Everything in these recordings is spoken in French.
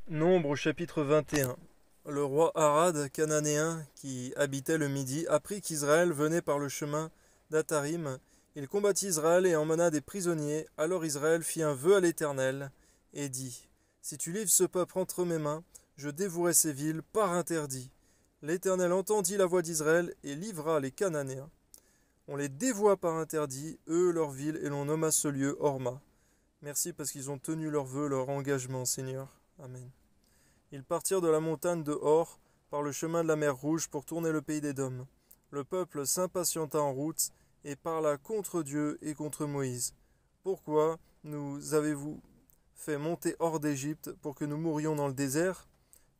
Nombre chapitre 21. Le roi Arad, cananéen, qui habitait le Midi, apprit qu'Israël venait par le chemin d'Atarim. Il combattit Israël et emmena des prisonniers. Alors Israël fit un vœu à l'Éternel et dit: Si tu livres ce peuple entre mes mains, je dévouerai ces villes par interdit. L'Éternel entendit la voix d'Israël et livra les Cananéens. On les dévoua par interdit, eux, leurs villes, et l'on nomma ce lieu Horma. Merci parce qu'ils ont tenu leur vœu, leur engagement, Seigneur. Amen. Ils partirent de la montagne de Hor par le chemin de la mer Rouge pour tourner le pays d'Édom. Le peuple s'impatienta en route et parla contre Dieu et contre Moïse. Pourquoi nous avez-vous fait monter hors d'Égypte pour que nous mourions dans le désert?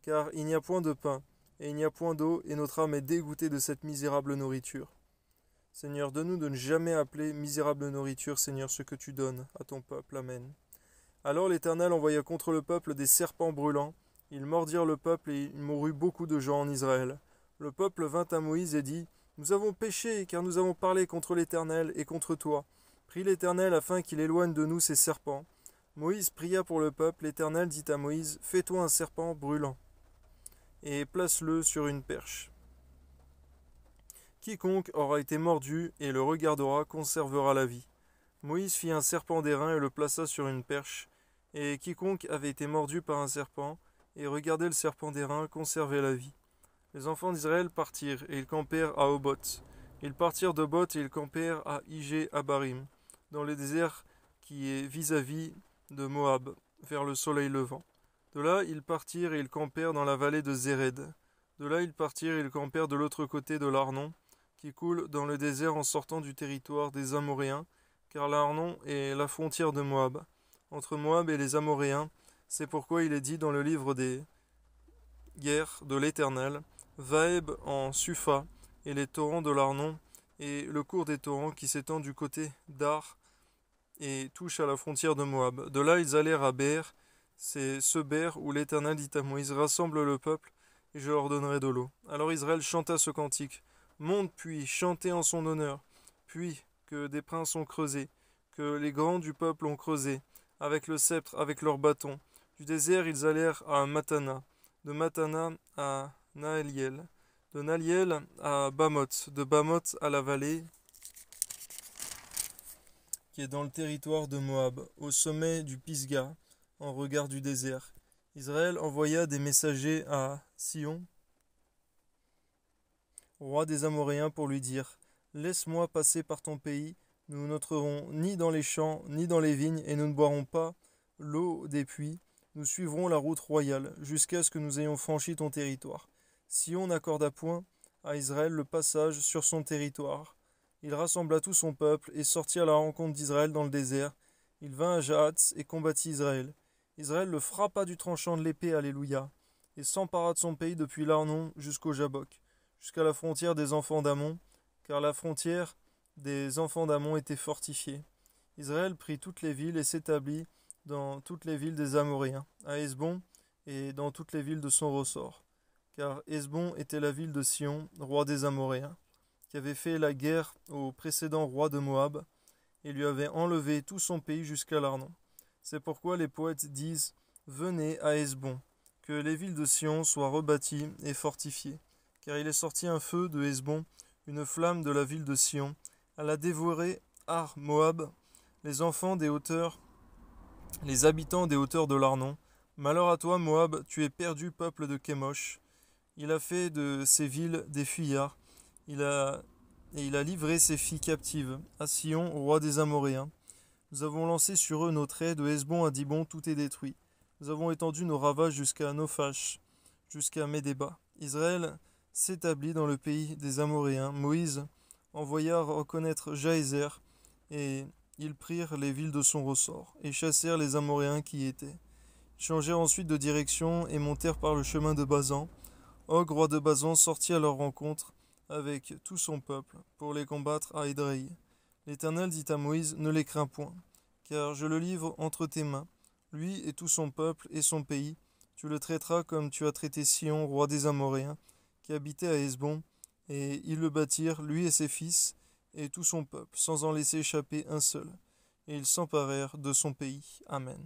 Car il n'y a point de pain et il n'y a point d'eau et notre âme est dégoûtée de cette misérable nourriture. Seigneur, donne-nous de ne jamais appeler misérable nourriture, Seigneur, ce que tu donnes à ton peuple. Amen. Alors l'Éternel envoya contre le peuple des serpents brûlants. Ils mordirent le peuple et il mourut beaucoup de gens en Israël. Le peuple vint à Moïse et dit: Nous avons péché, car nous avons parlé contre l'Éternel et contre toi. Prie l'Éternel afin qu'il éloigne de nous ces serpents. Moïse pria pour le peuple. L'Éternel dit à Moïse: Fais-toi un serpent brûlant et place-le sur une perche. Quiconque aura été mordu et le regardera conservera la vie. Moïse fit un serpent d'airain et le plaça sur une perche. Et quiconque avait été mordu par un serpent et regardait le serpent d'airain conservait la vie. Les enfants d'Israël partirent et ils campèrent à Oboth. Ils partirent d'Oboth et ils campèrent à Ijé-Abarim, dans le désert qui est vis-à-vis de Moab, vers le soleil levant. De là ils partirent et ils campèrent dans la vallée de Zéred. De là ils partirent et ils campèrent de l'autre côté de l'Arnon, qui coule dans le désert en sortant du territoire des Amoréens, car l'Arnon est la frontière de Moab, entre Moab et les Amoréens. C'est pourquoi il est dit dans le livre des guerres de l'Éternel: Vaeb en Supha, et les torrents de l'Arnon, et le cours des torrents qui s'étend du côté d'Ar, et touche à la frontière de Moab. De là ils allèrent à Béer, c'est ce Béer où l'Éternel dit à Moïse: Rassemble le peuple, et je leur donnerai de l'eau. Alors Israël chanta ce cantique: Monte puis, chantez en son honneur, puis que des princes ont creusé, que les grands du peuple ont creusé, avec le sceptre, avec leur bâton. Du désert ils allèrent à Matana, de Matana à Naeliel, de Naeliel à Bamoth, de Bamoth à la vallée qui est dans le territoire de Moab, au sommet du Pisga, en regard du désert. Israël envoya des messagers à Sion, roi des Amoréens, pour lui dire: Laisse-moi passer par ton pays, nous n'entrerons ni dans les champs, ni dans les vignes, et nous ne boirons pas l'eau des puits. Nous suivrons la route royale, jusqu'à ce que nous ayons franchi ton territoire. Sion n'accorda point à Israël le passage sur son territoire. Il rassembla tout son peuple, et sortit à la rencontre d'Israël dans le désert. Il vint à Jahatz et combattit Israël. Israël le frappa du tranchant de l'épée, alléluia, et s'empara de son pays depuis l'Arnon jusqu'au Jabbok, jusqu'à la frontière des enfants d'Ammon, car la frontière des enfants d'Ammon était fortifiée. Israël prit toutes les villes et s'établit dans toutes les villes des Amoréens, à Hesbon et dans toutes les villes de son ressort. Car Hesbon était la ville de Sion, roi des Amoréens, qui avait fait la guerre au précédent roi de Moab, et lui avait enlevé tout son pays jusqu'à l'Arnon. C'est pourquoi les poètes disent: Venez à Hesbon, que les villes de Sion soient rebâties et fortifiées. Car il est sorti un feu de Hesbon, une flamme de la ville de Sion. Elle a dévoré Ar Moab, les enfants des hauteurs, les habitants des hauteurs de l'Arnon. Malheur à toi, Moab, tu es perdu, peuple de Kémosh. Il a fait de ces villes des fuyards. Il a livré ses filles captives à Sion, au roi des Amoréens. Nous avons lancé sur eux nos traits, de Hesbon à Dibon, tout est détruit. Nous avons étendu nos ravages jusqu'à Nophash, jusqu'à Médéba. Israël s'établit dans le pays des Amoréens. Moïse envoya reconnaître Jaézer, et ils prirent les villes de son ressort, et chassèrent les Amoréens qui y étaient. Ils changèrent ensuite de direction, et montèrent par le chemin de Bazan. Og, roi de Bazan, sortit à leur rencontre, avec tout son peuple, pour les combattre à Édraï. L'Éternel dit à Moïse: Ne les crains point, car je le livre entre tes mains, lui et tout son peuple et son pays. Tu le traiteras comme tu as traité Sion, roi des Amoréens, qui habitait à Hesbon, et ils le bâtirent, lui et ses fils, et tout son peuple, sans en laisser échapper un seul. Et ils s'emparèrent de son pays. Amen.